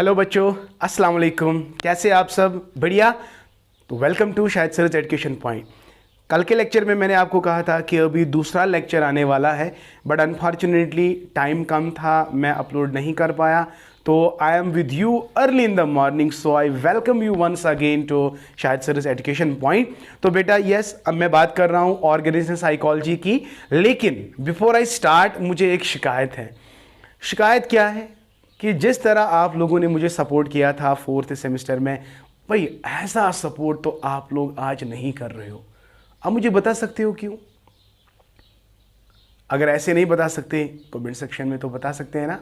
Hello बच्चों, अस्सलाम वालेकुम। कैसे आप सब? बढ़िया। तो welcome to Shahid sir's education point. कल के लेक्चर में मैंने आपको कहा था कि अभी दूसरा लेक्चर आने वाला है, बट अनफॉर्चुनेटली टाइम कम था, मैं अपलोड नहीं कर पाया। तो I am with you early in the morning, so I welcome you once again to Shahid sir's education point. तो बेटा यस, अब मैं बात कर रहा हूँ ऑर्गेनाइजेशन साइकोलॉजी की, लेकिन बिफोर आई स्टार्ट मुझे एक शिकायत है। शिकायत क्या है कि जिस तरह आप लोगों ने मुझे सपोर्ट किया था फोर्थ सेमेस्टर में, भाई ऐसा सपोर्ट तो आप लोग आज नहीं कर रहे हो। अब मुझे बता सकते हो क्यों? अगर ऐसे नहीं बता सकते कमेंट सेक्शन में तो बता सकते हैं ना।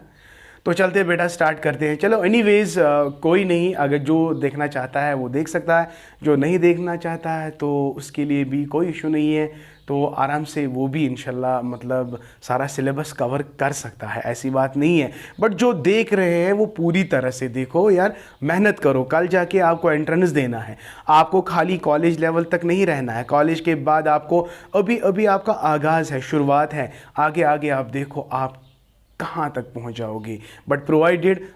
तो चलते बेटा स्टार्ट करते हैं। चलो एनीवेज, कोई नहीं, अगर जो देखना चाहता है वो देख सकता है, जो नहीं देखना चाहता है तो उसके लिए भी कोई इशू नहीं है। तो आराम से वो भी इंशाल्लाह मतलब सारा सिलेबस कवर कर सकता है, ऐसी बात नहीं है। बट जो देख रहे हैं वो पूरी तरह से देखो यार, मेहनत करो। कल जाके आपको एंट्रेंस देना है, आपको खाली कॉलेज लेवल तक नहीं रहना है। कॉलेज के बाद आपको अभी अभी आपका आगाज़ है, शुरुआत है। आगे आगे आप देखो आप कहाँ तक पहुँच जाओगे। बट प्रोवाइडेड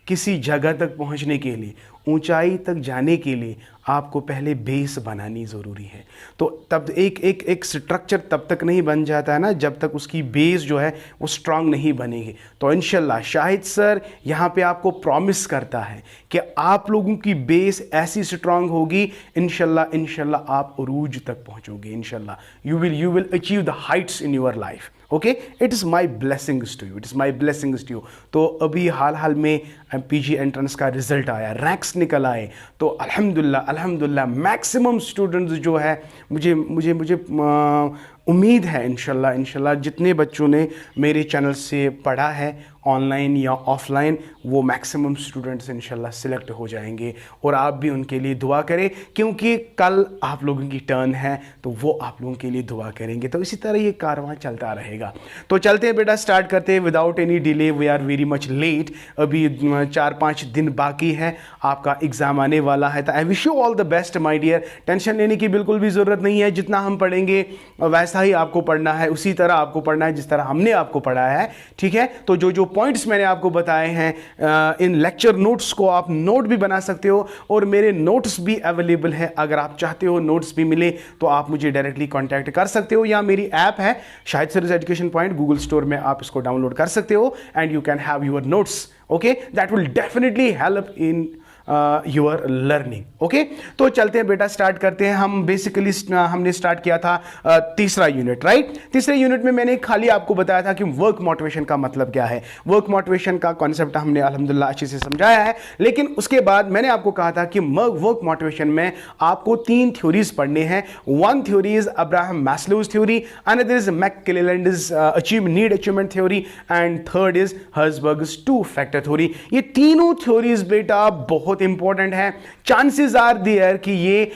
किसी जगह तक पहुंचने के लिए, ऊंचाई तक जाने के लिए आपको पहले बेस बनानी ज़रूरी है। तो तब एक एक एक स्ट्रक्चर तब तक नहीं बन जाता है ना जब तक उसकी बेस जो है वो स्ट्रांग नहीं बनेगी। तो इंशाल्लाह शाहिद सर यहाँ पे आपको प्रॉमिस करता है कि आप लोगों की बेस ऐसी स्ट्रांग होगी, इंशाल्लाह इंशाल्लाह आप उरूज तक पहुँचोगे। इंशाल्लाह you will achieve the heights in your life. Okay, it is my blessings to you, it is my blessings to you. तो अभी हाल में पीजी एंट्रेंस का रिजल्ट आया, रैंक्स निकल आए। तो अल्हम्दुलिल्लाह अल्हम्दुलिल्लाह मैक्सिमम स्टूडेंट्स जो है, मुझे मुझे मुझे उम्मीद है इंशाल्लाह इंशाल्लाह जितने बच्चों ने मेरे चैनल से पढ़ा है ऑनलाइन या ऑफलाइन, वो मैक्सिमम स्टूडेंट्स इंशाल्लाह सिलेक्ट हो जाएंगे। और आप भी उनके लिए दुआ करें, क्योंकि कल आप लोगों की टर्न है तो वो आप लोगों के लिए दुआ करेंगे। तो इसी तरह ये कारवां चलता रहेगा। तो चलते हैं बेटा, स्टार्ट करते हैं without any delay. We are very much late, अभी 4-5 दिन बाकी है, आपका एग्ज़ाम आने वाला है। तो I wish you all the best my dear. Tension लेने की बिल्कुल भी ज़रूरत नहीं है। जितना हम पढ़ेंगे वैसा ही आपको पढ़ना है, उसी तरह आपको पढ़ना है जिस तरह हमने आपको पढ़ाया है, ठीक है। तो जो जो पॉइंट्स मैंने आपको बताए हैं इन लेक्चर नोट्स को आप नोट भी बना सकते हो, और मेरे नोट्स भी अवेलेबल है। अगर आप चाहते हो नोट्स भी मिले तो आप मुझे डायरेक्टली कांटेक्ट कर सकते हो, या मेरी ऐप है Shahid sir's education point, Google store में आप इसको डाउनलोड कर सकते हो and you can have your notes. Okay, that will definitely help in your learning. Okay, तो चलते हैं बेटा, स्टार्ट करते हैं। हम बेसिकली हमने स्टार्ट किया था तीसरा यूनिट, राइट। तीसरे यूनिट में मैंने खाली आपको बताया था कि वर्क मोटिवेशन का मतलब क्या है। वर्क मोटिवेशन का कॉन्सेप्ट हमने अल्हम्दुलिल्लाह अच्छे से समझाया है। लेकिन उसके बाद मैंने आपको कहा था कि वर्क मोटिवेशन में आपको 3 थ्योरीज पढ़ने हैं। One theory is Abraham Maslow's theory, another is McClelland's need achievement theory, and third is Herzberg's 2 factor theory. ये तीनों थ्योरीज बेटा बहुत इंपॉर्टेंट है। चांसेस आर देयर कि ये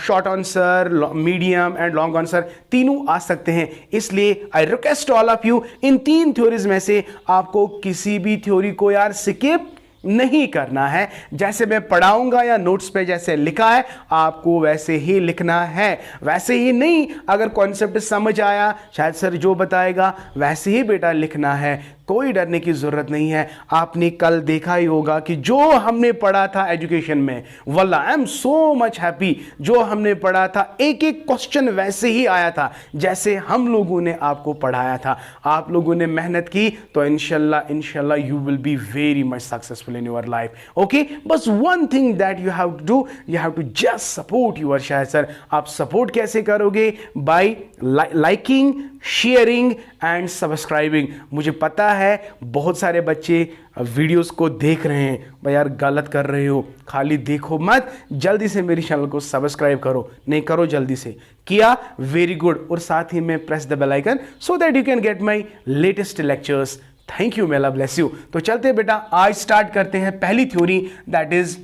short answer, medium and long answer तीनों आ सकते हैं। इसलिए I request all of you, in 3 theories में से आपको किसी भी थ्योरी को यार स्किप नहीं करना है। जैसे मैं पढ़ाऊंगा या नोट्स पे जैसे लिखा है आपको वैसे ही लिखना है, वैसे ही नहीं। अगर कॉन्सेप्ट समझ आया, शायद सर जो बताएगा वैसे ही बेटा लिखना है, कोई डरने की ज़रूरत नहीं है। आपने कल देखा ही होगा कि जो हमने पढ़ा था एजुकेशन में, वल्ला I am so much happy, जो हमने पढ़ा था एक एक क्वेश्चन वैसे ही आया था जैसे हम लोगों ने आपको पढ़ाया था। आप लोगों ने मेहनत की तो इंशाल्लाह इंशाल्लाह you will be very much successful in your life. Okay, बस one thing that you have to do, you have to just support your Shahid sir. आप सपोर्ट कैसे करोगे? By liking, sharing and subscribing. मुझे पता है बहुत सारे बच्चे वीडियोस को देख रहे हैं, भाई यार गलत कर रहे हो, खाली देखो मत, जल्दी से मेरे चैनल को सब्सक्राइब करो। नहीं करो जल्दी से, किया, वेरी गुड। और साथ ही में press the bell icon so that you can get my latest lectures. Thank you, मेला ब्लेस यू। तो चलते हैं बेटा, आज स्टार्ट करते हैं पहली theory, that is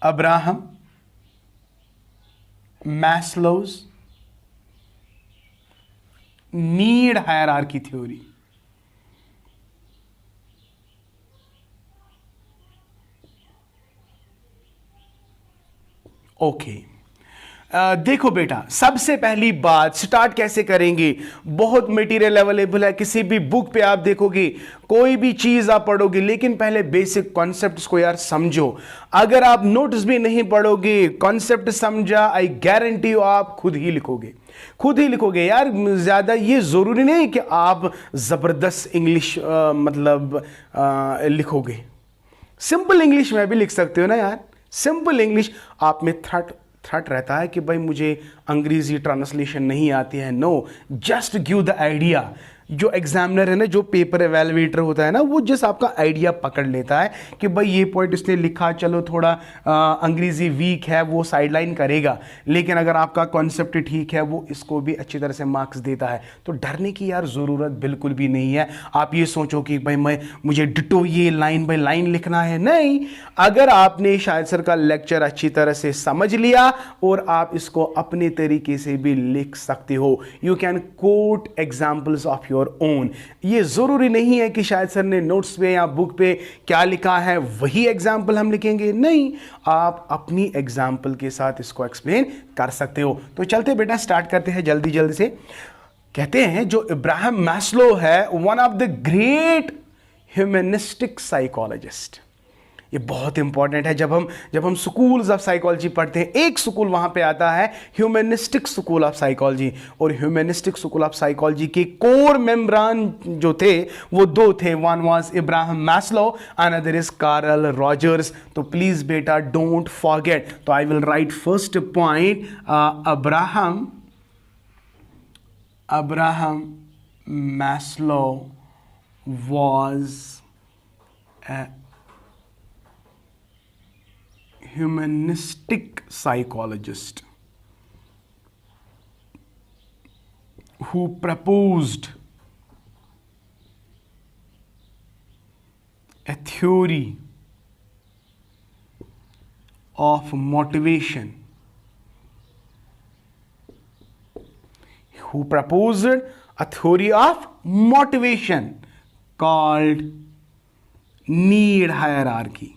Abraham Maslow's need hierarchy theory. Okay, देखो बेटा, सबसे पहली बात स्टार्ट कैसे करेंगे, बहुत मटेरियल अवेलेबल है, किसी भी बुक पे आप देखोगे, कोई भी चीज आप पढ़ोगे, लेकिन पहले बेसिक कॉन्सेप्ट्स को यार समझो। अगर आप नोट्स भी नहीं पढ़ोगे, कॉन्सेप्ट समझा, आई गारंटी यू आप खुद ही लिखोगे, खुद ही लिखोगे यार। ज्यादा ये जरूरी नहीं कि आप जबरदस्त इंग्लिश लिखोगे, सिंपल इंग्लिश में भी लिख सकते हो ना यार। सिंपल इंग्लिश, आप में थ्रट रहता है कि भाई मुझे अंग्रेजी ट्रांसलेशन नहीं आती है, no, just give the idea. जो एग्जामिनर है ना, जो पेपर एवेलुएटर होता है ना, वो जस्ट आपका आइडिया पकड़ लेता है कि भाई ये पॉइंट इसने लिखा, चलो थोड़ा अंग्रेजी वीक है, वो साइडलाइन करेगा, लेकिन अगर आपका कॉन्सेप्ट ठीक है, वो इसको भी अच्छी तरह से मार्क्स देता है। तो डरने की यार ज़रूरत बिल्कुल भी नहीं है। आप ये सोचो कि भाई मुझे डिटो ये लाइन बाय लाइन लिखना है, नहीं। अगर आपने शायद सर का लेक्चर अच्छी तरह से समझ लिया और आप इसको अपने तरीके से भी लिख सकते हो, you can coat examples of own. ये जरूरी नहीं है कि शायद सर ने नोट्स पे या बुक पे क्या लिखा है वही एग्जाम्पल हम लिखेंगे, नहीं, आप अपनी एग्जाम्पल के साथ इसको एक्सप्लेन कर सकते हो। तो चलते बेटा स्टार्ट करते हैं जल्दी जल्दी से। कहते हैं जो इब्राहिम मैस्लो है, one of the great humanistic psychologist. ये बहुत इंपॉर्टेंट है। जब हम स्कूल्स ऑफ साइकोलॉजी पढ़ते हैं, एक स्कूल वहां पे आता है ह्यूमनिस्टिक स्कूल ऑफ साइकोलॉजी, और ह्यूमनिस्टिक स्कूल ऑफ साइकोलॉजी के कोर मेंबरान जो थे वो दो थे, one was Ibrahim Maslow, another is Karl Rogers. तो प्लीज बेटा डोंट फॉरगेट। तो I will write first point, Abraham Maslow was a humanistic psychologist who proposed a theory of motivation, who proposed a theory of motivation called need hierarchy.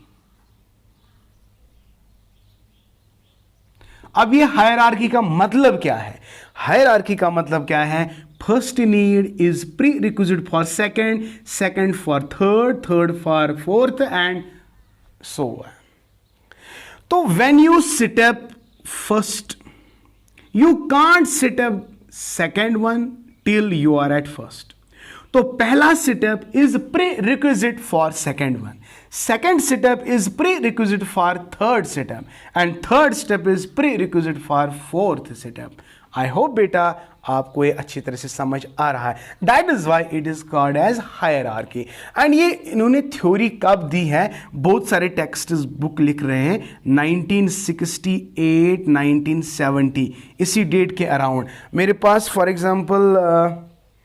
अब ये hierarchy का मतलब क्या है? Hierarchy का मतलब क्या है? First need is prerequisite for second, second for third, third for fourth and so on. तो when you sit up first, you can't sit up second one till you are at first. तो पहला sit up is prerequisite for second one, second sit up is prerequisite for third sit up, and third step is prerequisite for fourth sit up. I hope बेटा आपको ये अच्छी तरह से समझ आ रहा है. That is why it is called as hierarchy. And ये इन्होंने थ्योरी कब दी है? बहुत सारे टेक्स्ट बुक लिख रहे हैं 1968 1970 इसी डेट के अराउंड. मेरे पास फॉर एग्जांपल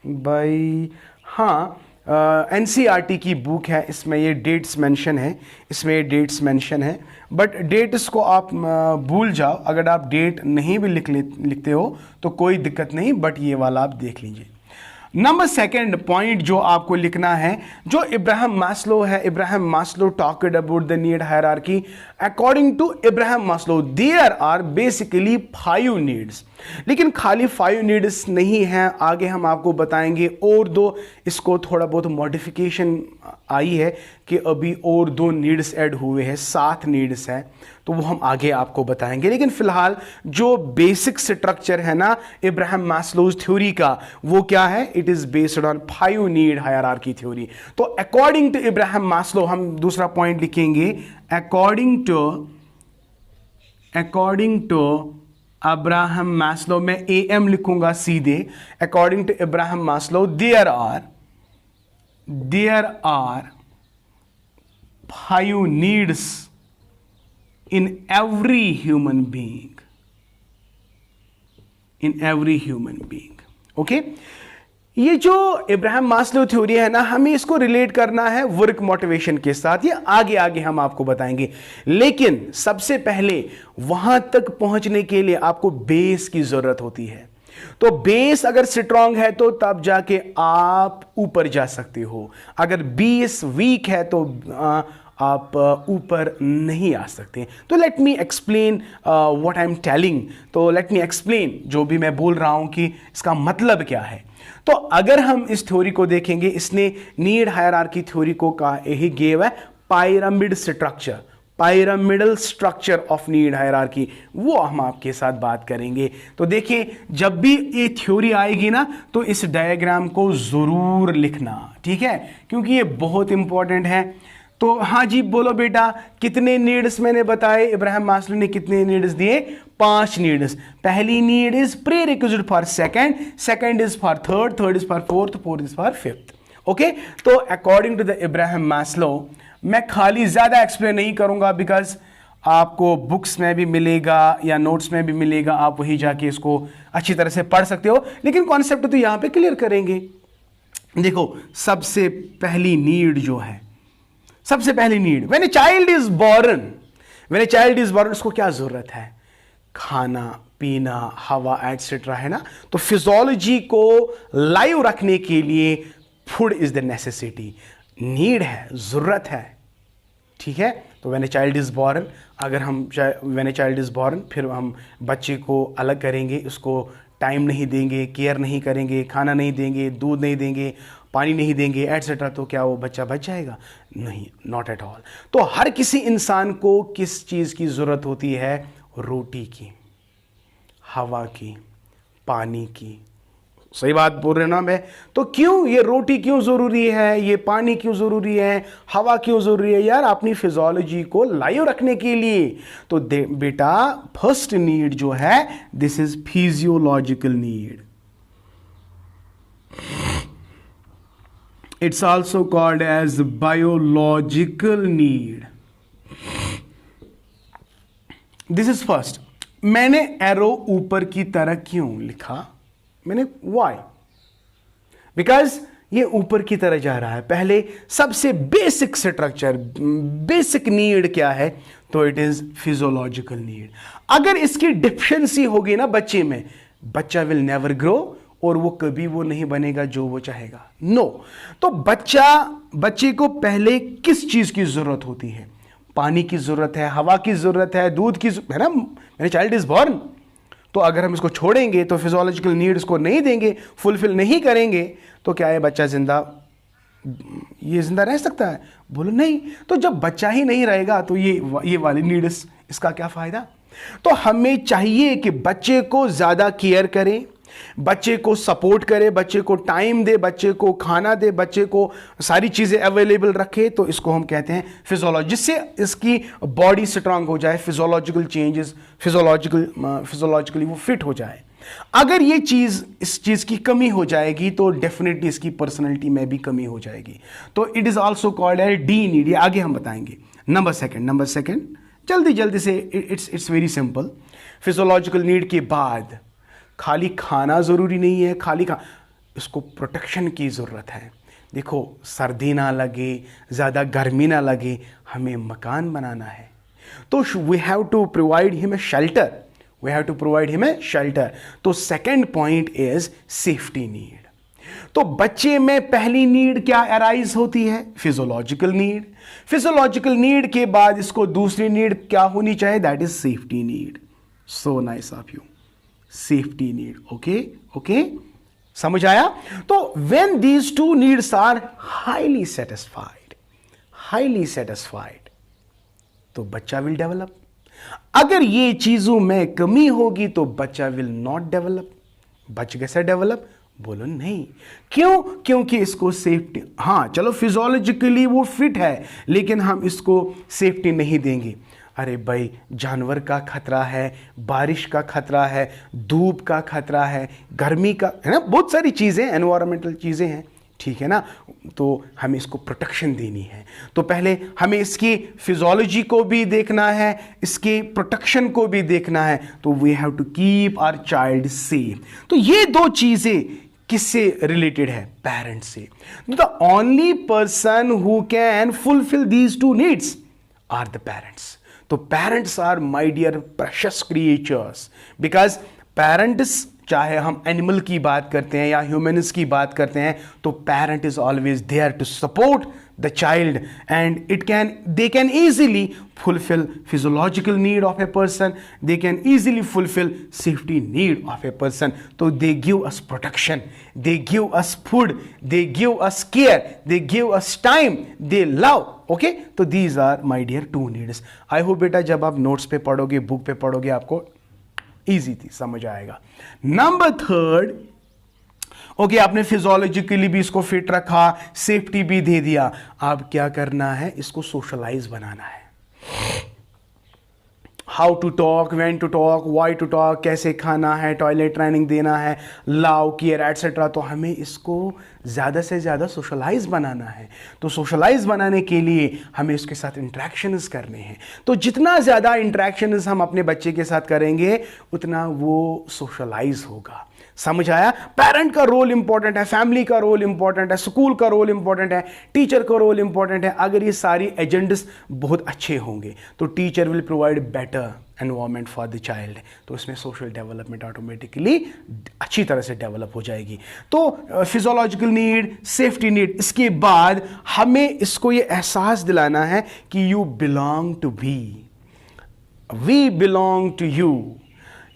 भाई NCERT की बुक है, इसमें ये डेट्स मेंशन है, बट डेट्स को आप भूल जाओ. अगर आप डेट नहीं भी लिखते हो तो कोई दिक्कत नहीं, बट ये वाला आप देख लीजिए. नंबर सेकेंड पॉइंट जो आपको लिखना है, जो इब्राहिम मैस्लो है, Ibrahim Maslow talked about the need hierarchy. According to Ibrahim Maslow there are basically 5 needs. लेकिन खाली 5 नीड्स नहीं है, आगे हम आपको बताएंगे और 2, इसको थोड़ा बहुत मॉडिफिकेशन आई है कि अभी और 2 नीड्स ऐड हुए हैं, 7 नीड्स है, तो वो हम आगे आपको बताएंगे. लेकिन फिलहाल जो बेसिक स्ट्रक्चर है ना इब्राहिम मैस्लोज थ्योरी का, वो क्या है? It is based on 5 need hierarchy theory. तो अकॉर्डिंग टू इब्राहिम मैस्लो, हम दूसरा पॉइंट लिखेंगे, अकॉर्डिंग टू अब्राहम मैस्लो, मैं AM लिखूंगा सीधे. According to Ibrahim Maslow there are 5 needs in every human being. Okay, ये जो इब्राहिम मैस्लो थ्योरी है ना, हमें इसको रिलेट करना है वर्क मोटिवेशन के साथ. ये आगे हम आपको बताएंगे. लेकिन सबसे पहले वहां तक पहुंचने के लिए आपको बेस की जरूरत होती है. तो बेस अगर स्ट्रांग है तो तब जाके आप ऊपर जा सकते हो. अगर बेस वीक है तो आप ऊपर नहीं आ सकते। तो let me explain what I am telling, तो लेट मी एक्सप्लेन जो भी मैं बोल रहा हूं कि इसका मतलब क्या है। तो अगर हम इस थ्योरी को देखेंगे, इसने नीड हायरार्की थ्योरी को कहा यही गेव है pyramid structure, pyramidal structure of need hierarchy, वो हम आपके साथ बात करेंगे। तो देखिए जब भी ये थ्योरी आएगी ना तो इस डायग्राम को जरूर लिखना, ठीक है, क्योंकि ये बहुत इंपॉर्टेंट है। तो हाँ जी बोलो बेटा, कितने नीड्स मैंने बताए, इब्राहिम मास्लो ने कितने नीड्स दिए, 5 नीड्स। पहली need is prerequisite for second, second is for third, third is for fourth, fourth is for fifth. Okay, तो according to the Ibrahim Maslow, मैं खाली ज्यादा एक्सप्लेन नहीं करूंगा बिकॉज आपको बुक्स में भी मिलेगा या नोट्स में भी मिलेगा, आप वही जाके इसको अच्छी तरह से पढ़ सकते हो, लेकिन कॉन्सेप्ट तो यहां पे क्लियर करेंगे। देखो सबसे पहली नीड जो है, सबसे पहली need, when a child is born, when a child is born, उसको क्या जरूरत है, खाना पीना हवा एटसेट्रा, है ना। तो फिजियोलॉजी को लाइव रखने के लिए food is the necessity, need है, जरूरत है, ठीक है। तो when a child is born, अगर हम when a child is born, फिर हम बच्चे को अलग करेंगे, उसको टाइम नहीं देंगे, केयर नहीं करेंगे, खाना नहीं देंगे, दूध नहीं देंगे, पानी नहीं देंगे एटसेट्रा, तो क्या वो बच्चा बच जाएगा? नहीं, नॉट एट ऑल। तो हर किसी इंसान को किस चीज़ की ज़रूरत होती है? रोटी की, हवा की, पानी की। सही बात बोल रहे ना मैं? तो क्यों ये रोटी क्यों ज़रूरी है, ये पानी क्यों ज़रूरी है, हवा क्यों ज़रूरी है? यार अपनी फिजियोलॉजी को लाइव रखने के लिए। तो बेटा फर्स्ट नीड जो है, this is physiological need. It's also called as biological need. This is first. मैंने एरो ऊपर की तरह क्यों लिखा? मैंने why? Because ये ऊपर की तरह जा रहा है। पहले सबसे बेसिक स्ट्रक्चर, बेसिक नीड क्या है? तो इट इज फिजियोलॉजिकल नीड। अगर इसकी डिफिशिएंसी होगी ना बच्चे में, बच्चा विल नेवर ग्रो और वो कभी वो नहीं बनेगा जो वो चाहेगा। नो। तो बच्चे को पहले किस चीज की जरूरत होती है? पानी की जरूरत है, हवा की जरूरत है, दूध की, है ना। मेरे चाइल्ड इज बॉर्न, तो अगर हम इसको छोड़ेंगे तो फिजियोलॉजिकल नीड्स को नहीं देंगे, फुलफिल नहीं करेंगे, तो क्या है बच्चा ये जिंदा रह सकता है? बोलो नहीं। तो जब बच्चा ही नहीं रहेगा तो ये वाली नीड्स, इसका क्या फायदा? तो हमें चाहिए कि बच्चे को ज्यादा केयर करें, बच्चे को सपोर्ट करे, बच्चे को टाइम दे, बच्चे को खाना दे, बच्चे को सारी चीजें अवेलेबल रखे। तो इसको हम कहते हैं फिजियोलॉजी, जिससे इसकी बॉडी स्ट्रांग हो जाए, फिजियोलॉजिकल चेंजेस, फिजियोलॉजिकली वो फिट हो जाए। अगर ये चीज, इस चीज की कमी हो जाएगी तो डेफिनेटली इसकी पर्सनैलिटी में भी कमी हो जाएगी। तो it is also called as the need. ये आगे हम बताएंगे। नंबर सेकंड जल्दी से, it's very simple. Physiological need के बाद खाली खाना जरूरी नहीं है, इसको प्रोटेक्शन की जरूरत है। देखो सर्दी ना लगे, ज्यादा गर्मी ना लगे, हमें मकान बनाना है, तो we have to provide him a shelter, we have to provide him a shelter. तो second point is safety need. तो बच्चे में पहली नीड क्या अराइज होती है? Physiological need. फिजियोलॉजिकल नीड के बाद इसको दूसरी नीड क्या होनी चाहिए? That is safety need. So nice of you, safety need. Okay, समझ आया? तो when these two needs are highly satisfied, तो बच्चा विल डेवलप। अगर ये चीजों में कमी होगी तो बच्चा विल नॉट डेवलप। बच्चा कैसे डेवलप? बोलो नहीं। क्यों? क्योंकि इसको सेफ्टी, हाँ चलो फिजियोलॉजिकली वो फिट है, लेकिन हम इसको सेफ्टी नहीं देंगे। अरे भाई, जानवर का खतरा है, बारिश का खतरा है, धूप का खतरा है, गर्मी का, है ना, बहुत सारी चीज़ें, एनवायरमेंटल चीज़ें हैं, ठीक है ना। तो हमें इसको प्रोटेक्शन देनी है। तो पहले हमें इसकी फिजियोलॉजी को भी देखना है, इसकी प्रोटेक्शन को भी देखना है। तो we have to keep our child safe. तो ये दो चीज़ें किससे रिलेटेड है? पेरेंट्स से। The only person who can fulfil these two needs are the parents. तो parents are my dear precious creatures, because parents चाहे हम एनिमल की बात करते हैं या ह्यूमन्स की बात करते हैं, तो parent is always there to support the child and they can easily fulfill physiological need of a person, they can easily fulfill safety need of a person. So they give us protection, they give us food, they give us care, they give us time, they love. Okay, तो these are my dear two needs. I hope बेटा जब आप notes पे पढ़ोगे, book पे पढ़ोगे, आपको easy थी, समझ आएगा. नंबर थर्ड, ओके, आपने फिजियोलॉजिकली भी इसको फिट रखा, सेफ्टी भी दे दिया. अब क्या करना है, इसको सोशलाइज बनाना है. How to talk, when to talk, why to talk, कैसे खाना है, टॉयलेट ट्रेनिंग देना है, लव, केयर एटसेट्रा. तो हमें इसको ज़्यादा से ज़्यादा सोशलाइज बनाना है. तो सोशलाइज बनाने के लिए हमें इसके साथ इंट्रैक्शंस करने हैं. तो जितना ज़्यादा इंट्रैक्शंस हम अपने बच्चे के साथ करेंगे, उतना वो सोशलाइज होगा. समझ आया? पेरेंट का रोल इंपॉर्टेंट है, फैमिली का रोल इंपॉर्टेंट है, स्कूल का रोल इंपॉर्टेंट है, टीचर का रोल इंपॉर्टेंट है. अगर ये सारी एजेंडस बहुत अच्छे होंगे तो teacher will provide better environment for the child. तो इसमें सोशल डेवलपमेंट ऑटोमेटिकली अच्छी तरह से डेवलप हो जाएगी. तो फिजियोलॉजिकल नीड, सेफ्टी नीड, इसके बाद हमें इसको ये एहसास दिलाना है कि you belong to we, we belong to you,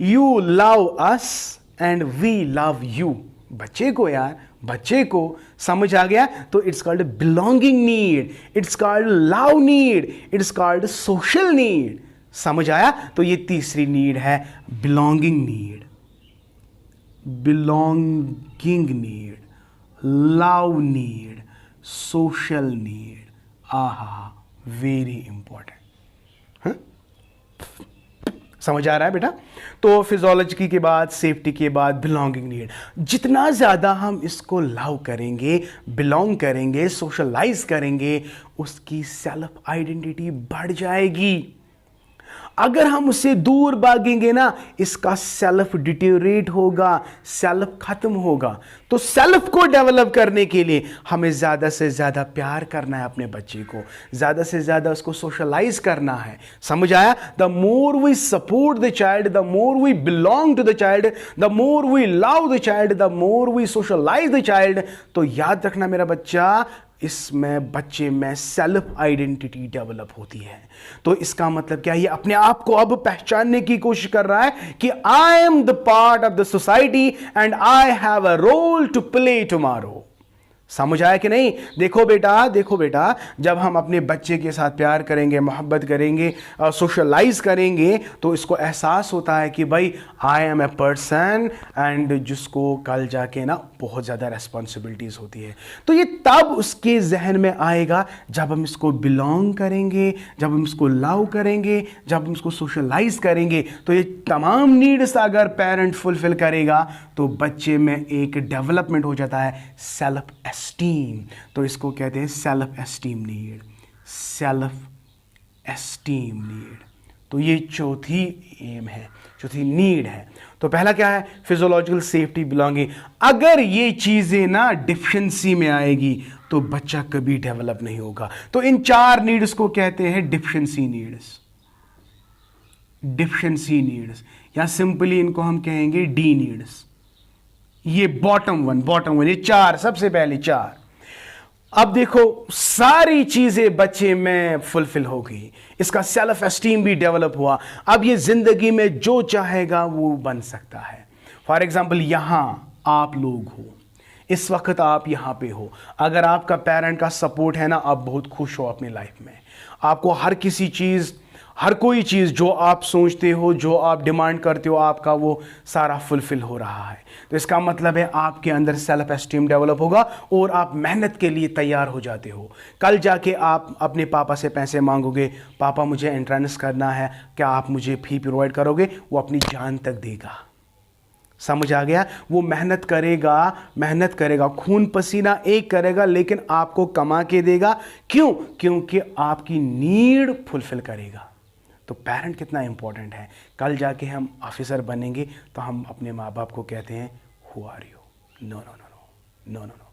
you love us and we love you. बच्चे को यार, बच्चे को समझ आ गया? तो it's called belonging need, it's called love need, it's called social need. समझ आया? तो ये तीसरी नीड है, belonging need, belonging need, love need, social need. आहा, वेरी इंपॉर्टेंट. समझ आ रहा है बेटा? तो फिजियोलॉजी के बाद, सेफ्टी के बाद, बिलोंगिंग नीड. जितना ज़्यादा हम इसको लव करेंगे, बिलोंग करेंगे, सोशलाइज करेंगे, उसकी सेल्फ आइडेंटिटी बढ़ जाएगी. अगर हम उससे दूर भागेंगे ना, इसका सेल्फ डिटेरियोरेट होगा, सेल्फ खत्म होगा. तो सेल्फ को डेवलप करने के लिए हमें ज़्यादा से ज़्यादा प्यार करना है अपने बच्चे को, ज़्यादा से ज़्यादा उसको सोशलाइज करना है. समझ आया? The more we support the child, the more we belong to the child, the more we love the child, the more we socialize the child. तो याद रखना मेरा बच्चा, इसमें बच्चे में सेल्फ आइडेंटिटी डेवलप होती है. तो इसका मतलब क्या है? ये अपने आप को अब पहचानने की कोशिश कर रहा है कि I am the part of the society and I have a role to play tomorrow. समझ आया कि नहीं? देखो बेटा, देखो बेटा, जब हम अपने बच्चे के साथ प्यार करेंगे, मोहब्बत करेंगे, सोशलाइज करेंगे, तो इसको एहसास होता है कि भाई I am a person, and जिसको कल जाके ना बहुत ज़्यादा रेस्पॉन्सिबिलिटीज़ होती है. तो ये तब उसके जहन में आएगा जब हम इसको बिलोंग करेंगे, जब हम इसको लव करेंगे, जब हम इसको सोशलाइज करेंगे. तो ये तमाम नीड्स अगर पेरेंट फुलफिल करेगा तो बच्चे में एक डेवलपमेंट हो जाता है, सेल्फ एस्टीम. तो इसको कहते हैं self esteem need, self esteem need. तो ये चौथी एम है, चौथी नीड है. तो पहला क्या है? Physiological, safety, belonging. अगर ये चीजें ना डिफिशिएंसी में आएगी तो बच्चा कभी डेवलप नहीं होगा. तो इन चार नीड्स को कहते हैं डिफिशिएंसी नीड्स, डिफिशिएंसी नीड्स, या सिंपली इनको हम कहेंगे डी नीड्स. ये बॉटम वन, ये चार, सबसे पहले चार. अब देखो, सारी चीजें बच्चे में फुलफिल हो गई, इसका सेल्फ एस्टीम भी डेवलप हुआ. अब ये जिंदगी में जो चाहेगा वो बन सकता है. फॉर एग्जाम्पल, यहां आप लोग हो, इस वक्त आप यहां पे हो. अगर आपका पेरेंट का सपोर्ट है ना, आप बहुत खुश हो अपनी लाइफ में. आपको हर किसी चीज, हर कोई चीज़ जो आप सोचते हो, जो आप डिमांड करते हो, आपका वो सारा फुलफिल हो रहा है. तो इसका मतलब है आपके अंदर सेल्फ एस्टीम डेवलप होगा और आप मेहनत के लिए तैयार हो जाते हो. कल जाके आप अपने पापा से पैसे मांगोगे, पापा मुझे एंट्रेंस करना है, क्या आप मुझे फी प्रोवाइड करोगे? वो अपनी जान तक देगा. समझ आ गया? वो मेहनत करेगा, खून पसीना एक करेगा, लेकिन आपको कमा के देगा. क्यों? क्योंकि आपकी नीड फुलफिल करेगा. तो पेरेंट कितना इंपॉर्टेंट है. कल जाके हम ऑफिसर बनेंगे तो हम अपने माँ बाप को कहते हैं who are you? No no no no no no no.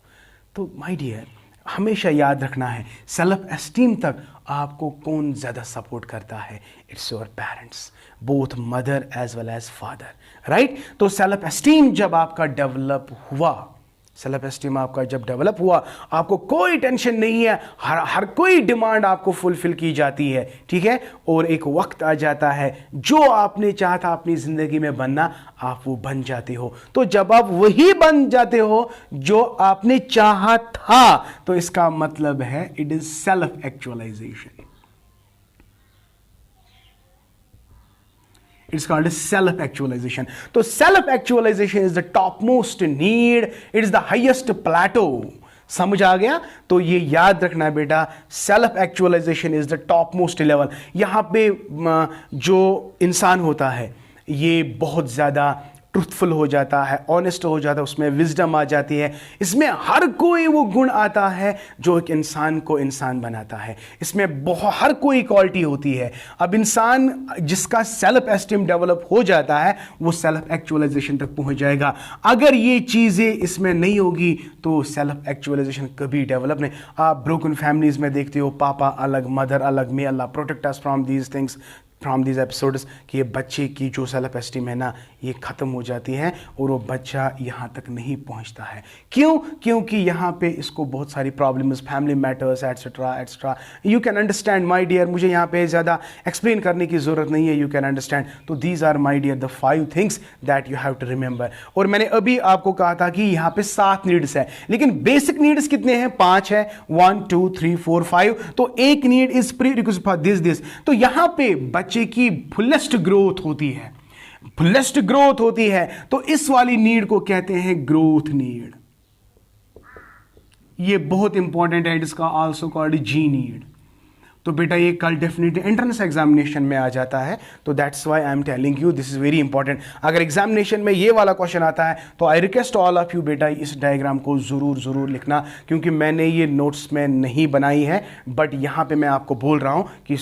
तो माय डियर, हमेशा याद रखना है, सेल्फ एस्टीम तक आपको कौन ज़्यादा सपोर्ट करता है? It's your parents, both mother as well as father, right? तो सेल्फ एस्टीम जब आपका डेवलप हुआ, सेल्फ एस्टीम आपका जब डेवलप हुआ, आपको कोई टेंशन नहीं है, हर कोई डिमांड आपको फुलफिल की जाती है, ठीक है? और एक वक्त आ जाता है जो आपने चाहा था अपनी ज़िंदगी में बनना, आप वो बन जाते हो। तो जब आप वही बन जाते हो जो आपने चाहा था, तो इसका मतलब है it is self actualization. It's called self actualization. So self actualization is the topmost need, it is the highest plateau. समझ आ गया? तो ये याद रखना बेटा, self actualization is the top most level. यहां पे जो इंसान होता है ये बहुत ज्यादा ट्रूथफुल हो जाता है, ऑनेस्ट हो जाता है, उसमें विजडम आ जाती है, इसमें हर कोई वो गुण आता है जो एक इंसान को इंसान बनाता है, इसमें बहुत हर कोई क्वालिटी होती है। अब इंसान जिसका सेल्फ एस्टीम डेवलप हो जाता है वो सेल्फ एक्चुअलाइजेशन तक पहुंच जाएगा। अगर ये चीज़ें इसमें नहीं होगी तो सेल्फ एक्चुअलाइजेशन कभी डेवलप नहीं। आप ब्रोकन फैमिलीज में देखते हो, पापा अलग, मदर अलग। May Allah protect us from these things, from these episodes, कि ये बच्चे की जो सेल्फ एस्टीम है ना ये ख़त्म हो जाती है और वो बच्चा यहाँ तक नहीं पहुँचता है। क्यों? क्योंकि यहाँ पे इसको बहुत सारी problems, family matters etcetera etcetera. You can understand my dear, मुझे यहाँ पे ज़्यादा एक्सप्लेन करने की ज़रूरत नहीं है, यू कैन अंडरस्टैंड। तो these are my dear the 5 things that you have to remember. और मैंने अभी आपको कहा था कि यहाँ पे 7 नीड्स है, लेकिन बेसिक नीड्स कितने हैं? 5 है, 1 2 3 4 5। तो एक need is prerequisite for this. तो यहाँ पे बच्चे की फुलेस्ट ग्रोथ होती है, फुलेस्ट ग्रोथ होती है, तो इस वाली नीड को कहते हैं ग्रोथ नीड। ये बहुत इंपॉर्टेंट है, it is also called ji need. तो बेटा ये कल डेफिनेटली एंट्रेंस एग्जामिनेशन में आ जाता है, तो that's why I am telling you this is very important. अगर एग्जामिनेशन में ये वाला क्वेश्चन आता है तो I request all of you बेटा इस डायग्राम को ज़रूर लिखना, क्योंकि मैंने ये नोट्स में नहीं बनाई है, बट यहाँ पे मैं आपको बोल रहा हूँ कि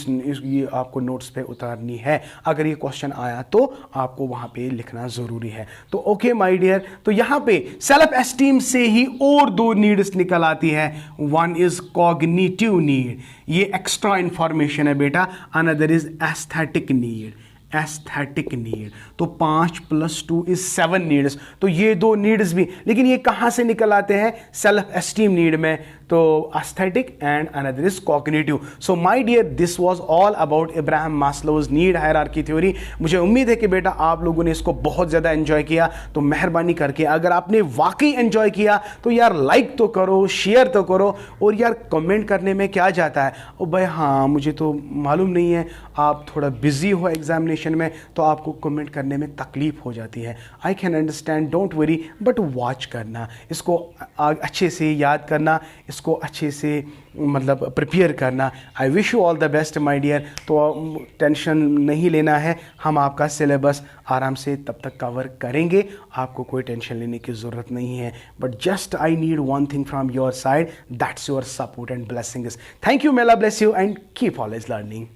ये आपको नोट्स पे उतारनी है। अगर ये क्वेश्चन आया तो आपको वहाँ पे लिखना ज़रूरी है। तो ओके माई डियर, तो यहाँ पे सेल्फ एस्टीम से ही और 2 नीड्स निकल आती है। वन इज कॉग्निटिव नीड, ये एक्स्ट्रा इंफॉर्मेशन है बेटा। Another is aesthetic need, aesthetic need. तो 5 + 2 इज 7 नीड्स। तो ये 2 नीड्स भी, लेकिन ये कहां से निकल आते हैं? सेल्फ एस्टीम नीड में। तो aesthetic and another is cognitive. So my dear, this was all about Ibrahim Maslow's need hierarchy theory. मुझे उम्मीद है कि बेटा आप लोगों ने इसको बहुत ज़्यादा एंजॉय किया। तो मेहरबानी करके अगर आपने वाकई एंजॉय किया तो यार लाइक तो करो, शेयर तो करो, और यार कमेंट करने में क्या जाता है? ओ भाई हाँ, मुझे तो मालूम नहीं है, आप थोड़ा बिजी हो एग्जामिनेशन में तो आपको कमेंट करने में तकलीफ हो जाती है। I can understand, don't worry, but watch करना, इसको अच्छे से याद करना, इसको अच्छे से मतलब प्रिपेयर करना। I wish you all the best my dear. तो टेंशन नहीं लेना है, हम आपका सिलेबस आराम से तब तक कवर करेंगे, आपको कोई टेंशन लेने की ज़रूरत नहीं है। But just I need one thing from your side, that's your support and blessings. Thank you, may Allah bless you and keep always learning.